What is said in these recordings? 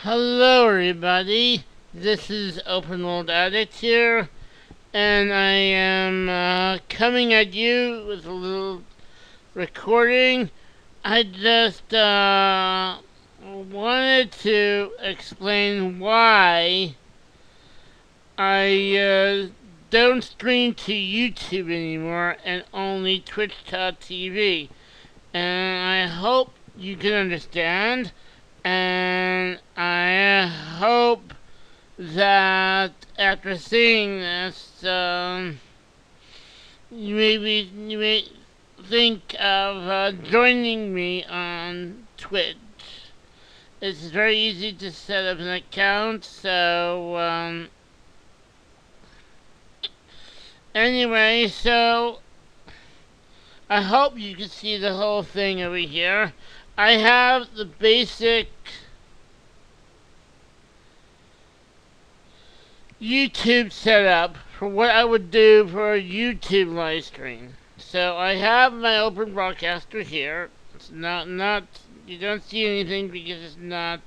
Hello everybody, this is OpenWorldAddict here, and I am coming at you with a little recording. I just wanted to explain why I don't stream to YouTube anymore and only Twitch.tv, and I hope you can understand. And I hope that after seeing this, you may think of joining me on Twitch. It's very easy to set up an account, so anyway, so I hope you can see the whole thing over here. I have the basic YouTube setup for what I would do for a YouTube live stream. So I have my open broadcaster here. It's not you don't see anything because it's not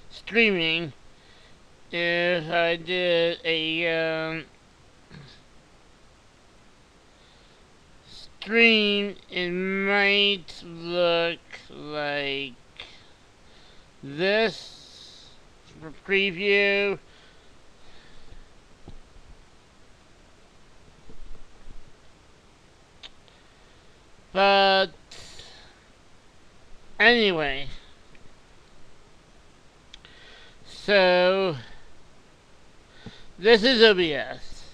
streaming. If I did a stream, it might look like this for preview. But anyway, so this is OBS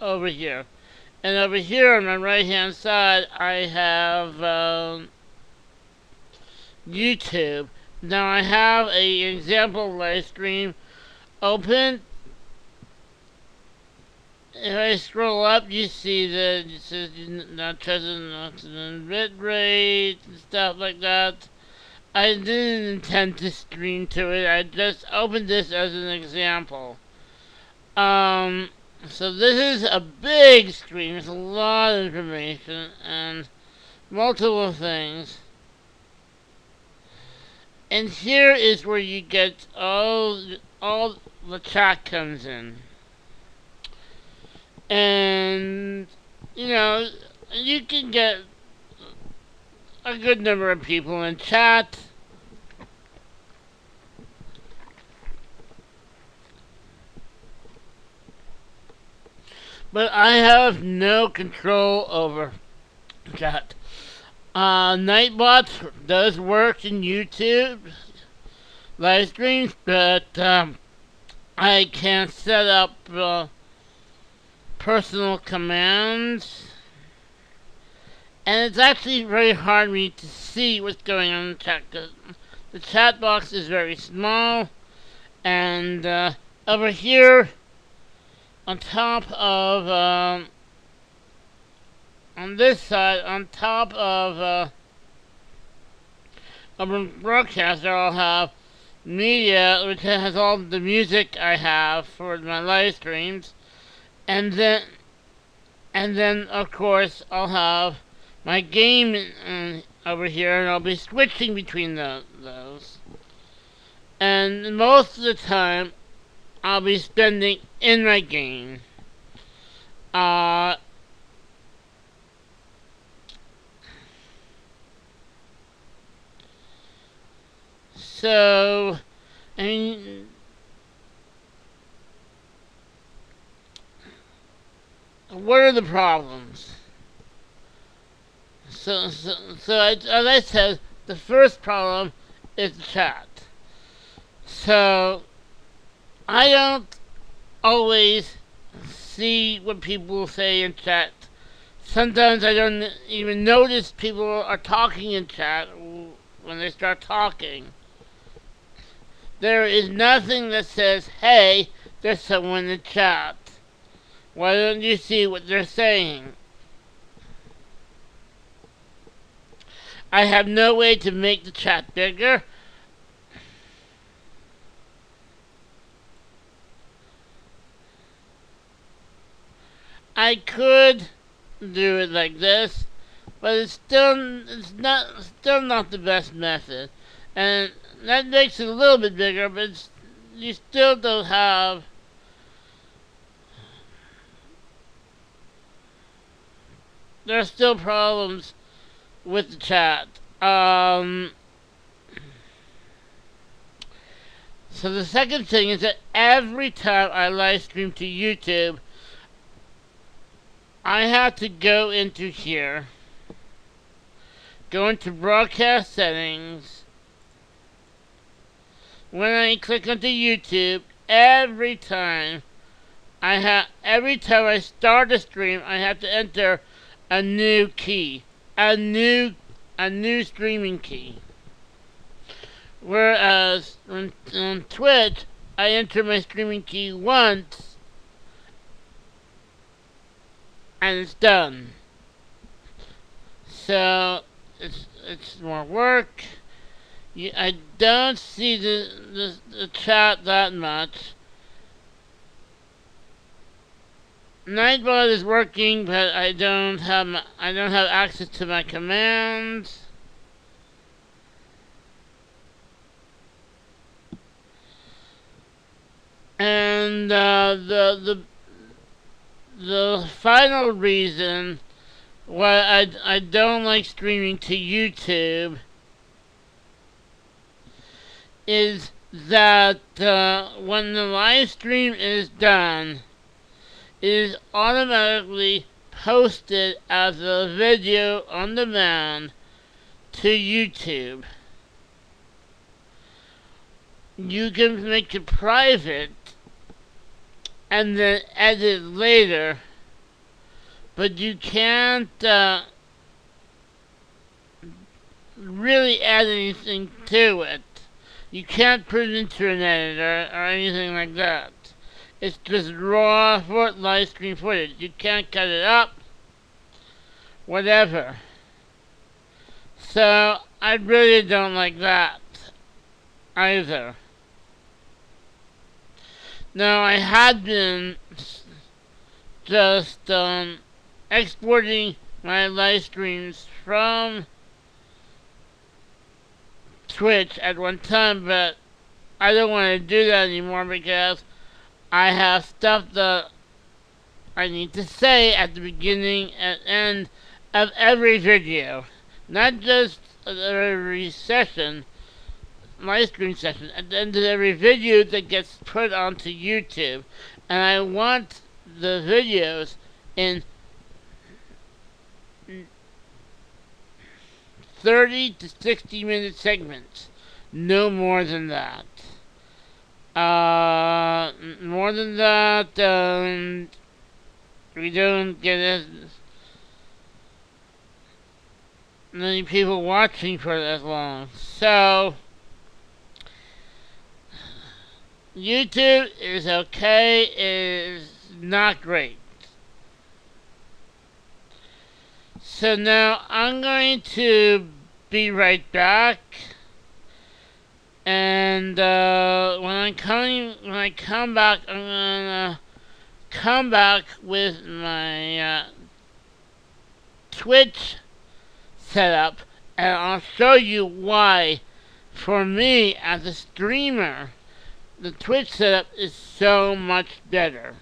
over here. And over here on my right hand side I have YouTube. Now I have a example live stream open. If I scroll up, you see that it says not present bit rate and stuff like that. I didn't intend to stream to it. I just opened this as an example. So this is a big stream. It's a lot of information and multiple things. And here is where you get all the chat comes in. And you know, you can get a good number of people in chat. But I have no control over chat. Nightbot does work in YouTube live streams, but I can't set up personal commands, and it's actually very hard for me to see what's going on in the chat because the chat box is very small. And over here on top of on this side, on top of a broadcaster, I'll have media, which has all the music I have for my live streams. And then of course I'll have my game over here, and I'll be switching between those. And most of the time I'll be spending in my game. So I mean, what are the problems? So as I said, the first problem is the chat. So I don't always see what people say in chat. Sometimes I don't even notice people are talking in chat when they start talking. There is nothing that says, hey, there's someone in the chat. Why don't you see what they're saying? I have no way to make the chat bigger. I could do it like this, but it's still not the best method. And that makes it a little bit bigger, but you still don't have there are still problems with the chat. So the second thing is that every time I live stream to YouTube, I have to go into here, go into broadcast settings. When I click onto YouTube, every time I start a stream, I have to enter a new key, a new streaming key. Whereas on Twitch, I enter my streaming key once, and it's done. So it's more work. I don't see the chat that much. Nightbot is working, but I don't have access to my commands. And the final reason why I don't like streaming to YouTube is that when the live stream is done, it is automatically posted as a video on demand to YouTube. You can make it private and then edit later, but you can't really add anything to it. You can't put it into an editor or anything like that. It's just raw live stream footage. You can't cut it up, whatever. So I really don't like that either. Now I had been just exporting my live streams from Twitch at one time, but I don't want to do that anymore because I have stuff that I need to say at the beginning and end of every video. Not just every session, live stream session, at the end of every video that gets put onto YouTube. And I want the videos in 30 to 60 minute segments. No more than that. More than that, we don't get as many people watching for that long. So YouTube is okay, is not great. So now I'm going to be right back, and when I come back, I'm gonna come back with my Twitch setup, and I'll show you why, for me as a streamer, the Twitch setup is so much better.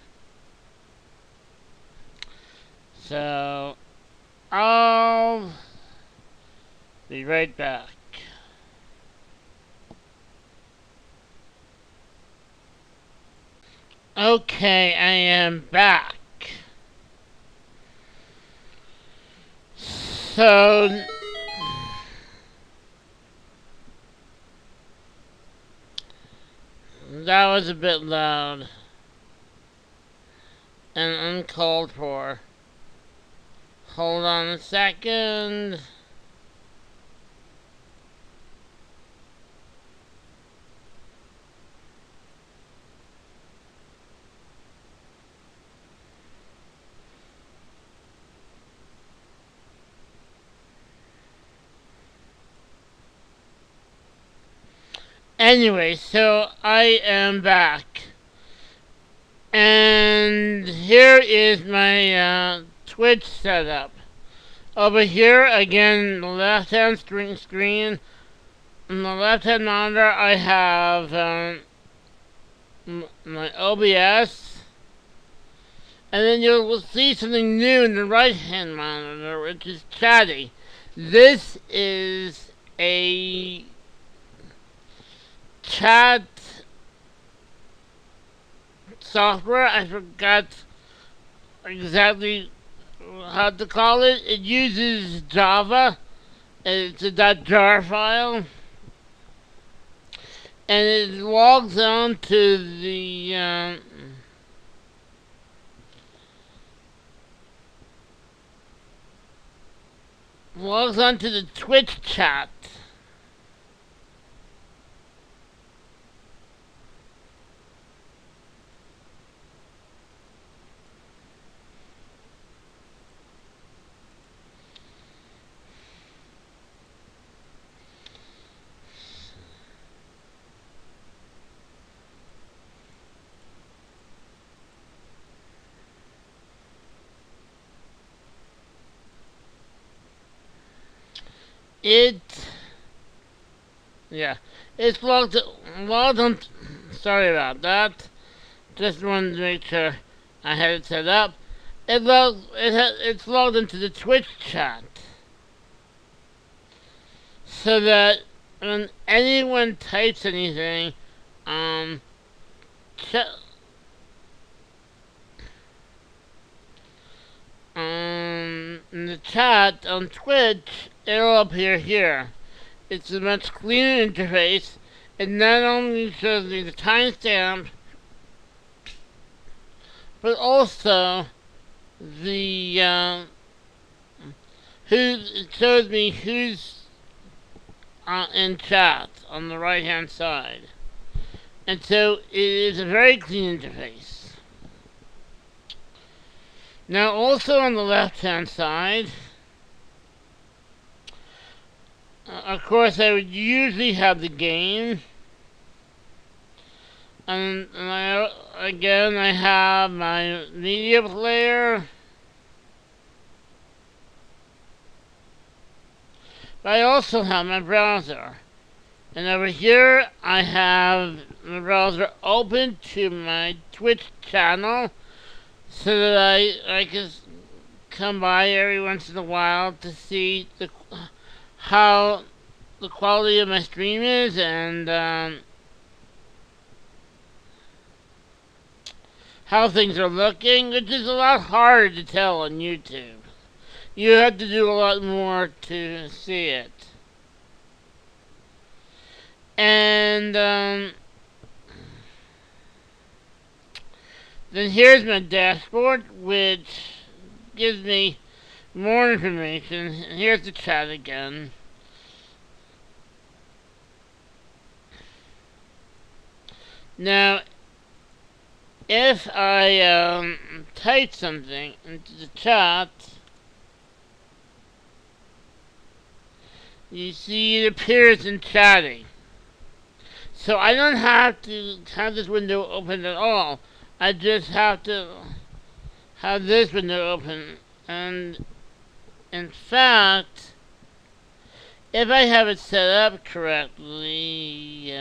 So I'll be right back. Okay, I am back. So that was a bit loud and uncalled for. Hold on a second. Anyway, so I am back. And here is my Twitch setup. Over here, again, the left-hand screen, on the left-hand monitor, I have my OBS, and then you'll see something new in the right-hand monitor, which is Chatty. This is a chat software. I forgot exactly how to call it. It uses Java. It's a .jar file, and it logs on to the Twitch chat. It's logged on. Sorry about that. Just wanted to make sure I had it set up. It's logged into the Twitch chat, so that when anyone types anything, in the chat on Twitch, it'll appear here. It's a much cleaner interface. It not only shows me the timestamp, but also it shows me who's in chat on the right hand side. And so it is a very clean interface. Now also on the left hand side, of course I would usually have the game, and I have my media player, but I also have my browser. And over here I have the browser open to my Twitch channel, so that I can come by every once in a while to see how the quality of my stream is, and how things are looking, which is a lot harder to tell on YouTube. You have to do a lot more to see it. And then here's my dashboard, which gives me more information. And here's the chat again. Now, if I type something into the chat, you see it appears in chatting. So I don't have to have this window open at all. I just have to have this window open. And in fact, if I have it set up correctly,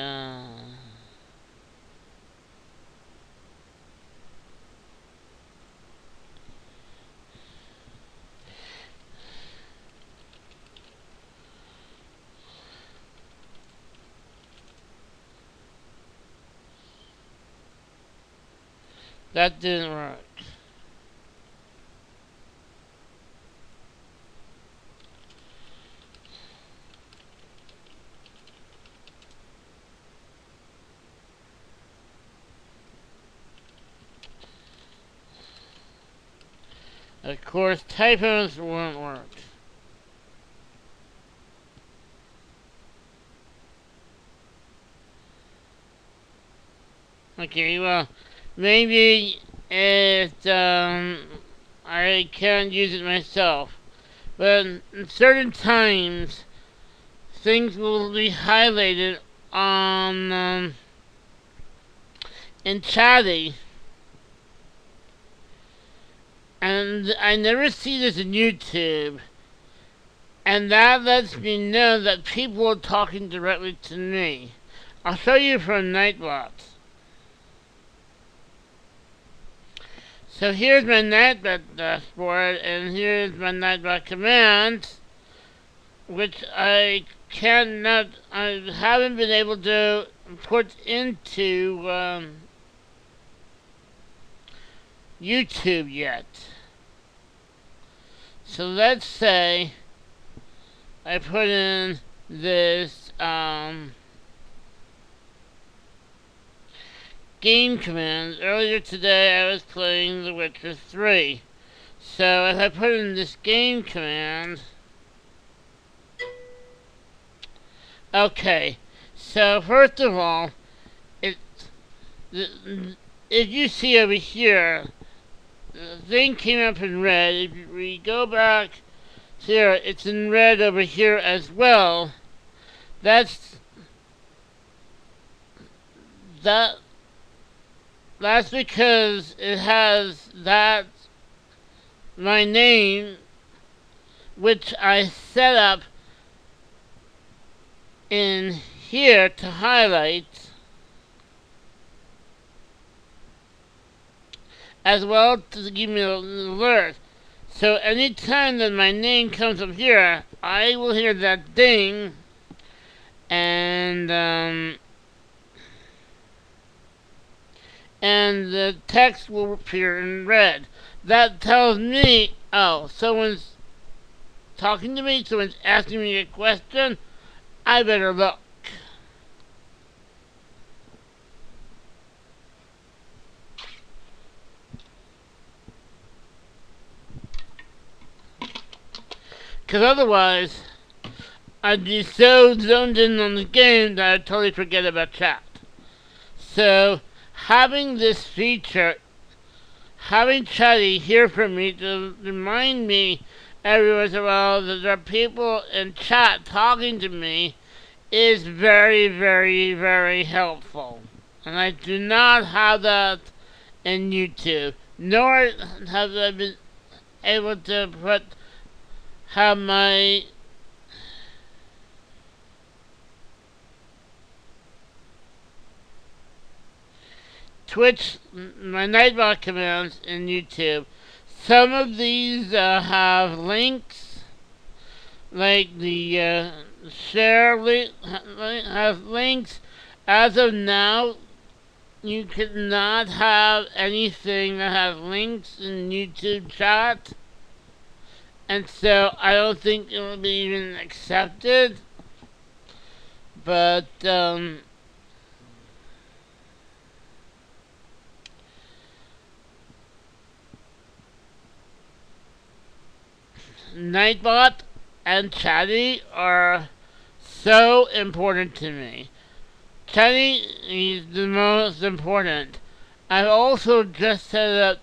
that didn't work. Of course, typos won't work. Okay, well, maybe I can't use it myself, but in certain times things will be highlighted on in chatty, and I never see this in YouTube, And that lets me know that people are talking directly to me. I'll show you from Nightbot. So here's my Nightbot dashboard, and here's my Nightbot commands, which I haven't been able to put into YouTube yet. So let's say I put in this game command. Earlier today I was playing The Witcher 3. So if I put in this game command, okay, so first of all, if you see over here, the thing came up in red. If we go back here, it's in red over here as well. That's because it has my name, which I set up in here to highlight, as well to give me an alert. So anytime that my name comes up here, I will hear that ding, and the text will appear in red. That tells me, oh, someone's talking to me, someone's asking me a question, I better look. Because otherwise, I'd be so zoned in on the game that I'd totally forget about chat. So, having this feature, having Chatty here for me to remind me every once in a while that there are people in chat talking to me is very, very, very helpful. And I do not have that in YouTube, nor have I been able to have my Twitch, my Nightbot commands in YouTube. Some of these have links, like the share link has links. As of now, you cannot have anything that has links in YouTube chat, and so I don't think it will be even accepted. But Nightbot and Chatty are so important to me. Chatty is the most important. I've also just set up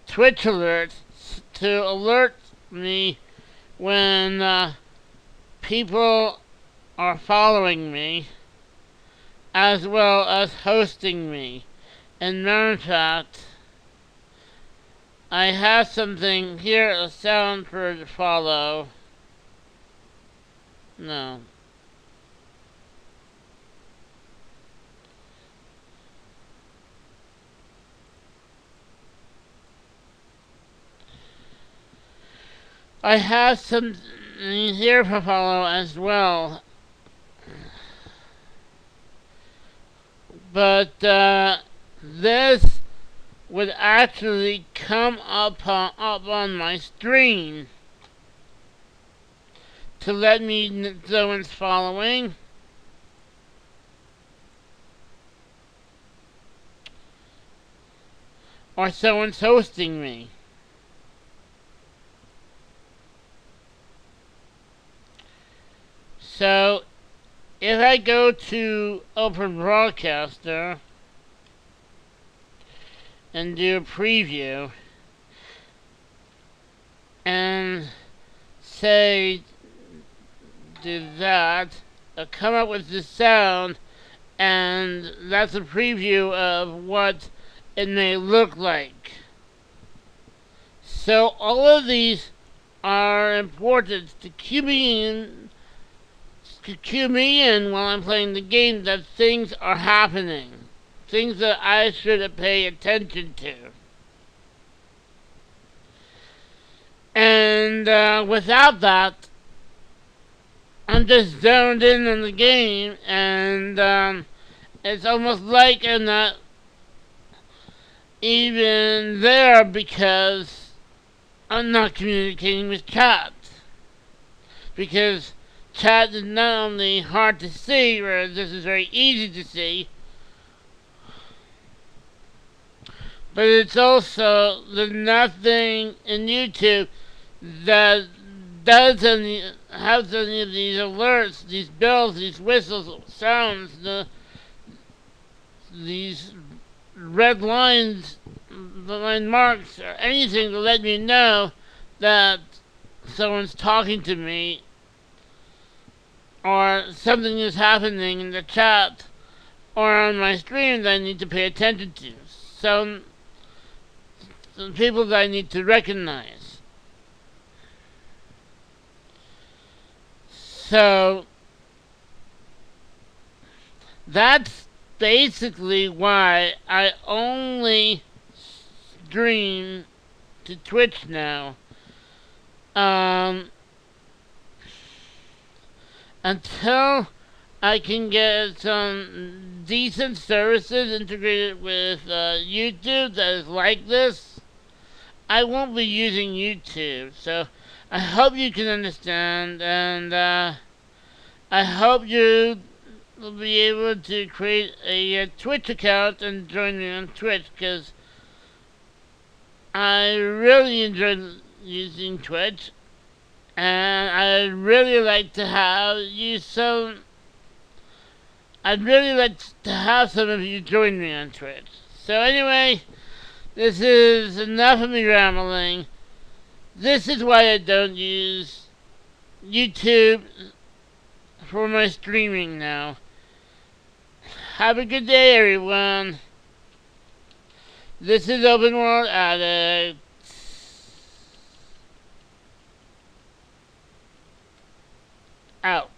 Twitch alerts to alert me when people are following me, as well as hosting me. And matter of fact, I have something here, a sound for to follow. No. I have some here for follow as well. But this would actually come up on my screen to let me know someone's following. Or someone's hosting me. So, if I go to OpenWorldAddict and do a preview and say do that, I'll come up with the sound, and that's a preview of what it may look like. So all of these are important to cue me in while I'm playing the game, that things are happening. Things that I should pay attention to. And without that, I'm just zoned in on the game, and it's almost like I'm not even there because I'm not communicating with chat. Because chat is not only hard to see, whereas this is very easy to see, but it's also there's nothing in YouTube that has any of these alerts, these bells, these whistles, sounds, these red lines, the line marks, or anything to let me know that someone's talking to me or something is happening in the chat or on my stream that I need to pay attention to. Some people that I need to recognize. So that's basically why I only stream to Twitch now. Until I can get some decent services integrated with YouTube that is like this, I won't be using YouTube. So I hope you can understand, and I hope you will be able to create a Twitch account and join me on Twitch, because I really enjoy using Twitch, and I'd really like to have some of you join me on Twitch. So anyway, this is enough of me rambling. This is why I don't use YouTube for my streaming now. Have a good day, everyone. This is OpenWorldAddict. Out.